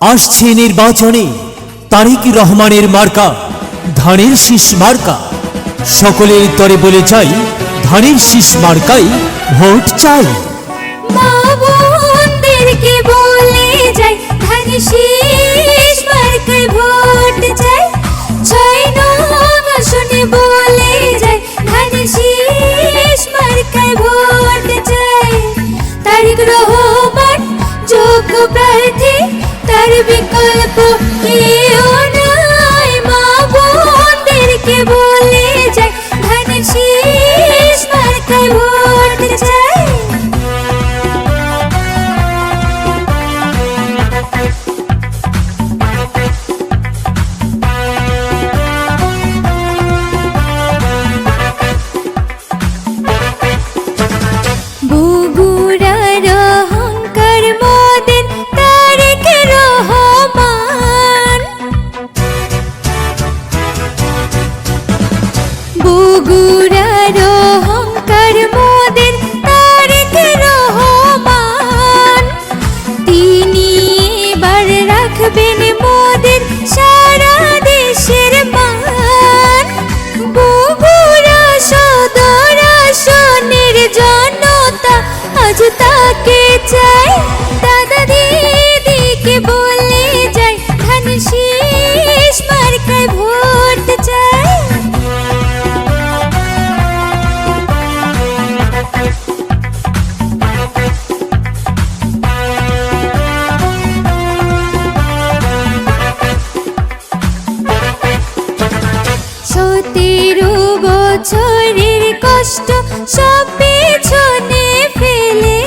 আসছে নির্বাচনে তারেক রহমানের মার্কা ধানের শীষ মার্কা। সকলের তরে বলে চাই ধানের শীষ মার্কাই ভোট চাই। মা বোনদেরকে বলে যাই ধানের শীষ মার্কায় ভোট চাই। ৬ নং আসনে বলে যাই ধানের শীষ মার্কায় ভোট চাই। তারেক রহমান যোগ্য প্রার্থী, তার বিকল্প কেউ নাই। মা বোনদেরকে বলে যাই ধানের শীষ মার্কায় ভোট চাই। বগুড়ার অহংকার মোদের তারেক রহমান। বগুড়ার অহংকার মোদের তারেক রহমান। তিনি এবার রাখবেন মোদের সারা দেশের মান। বগুড়া সদর আসনের জনতা আজ তাকে চাই। দাদা দিদিকে বলে যাই ধানের শীষ মার্কায় ভোট চাই। সতেরো বছরের কষ্ট সব পেছনে ফেলে,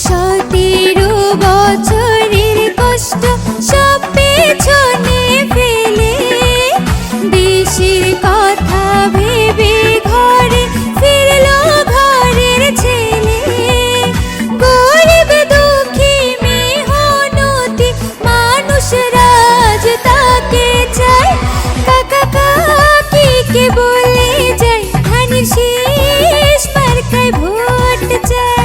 17 বছরের কষ্ট সব পেছনে ফেলে, দেশের কথা ভেবে ঘরে ফিরলো ঘরের ছেলে। গরিব দুঃখী মেহনতি মানুষরা আজ তাকে চাই। কাকা কাকিকে বলে যাই ধানের শীষ মার্কায় ভোট চাই।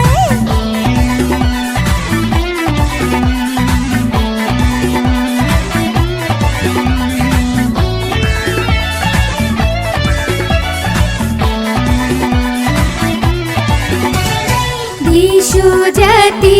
দেশ জাতি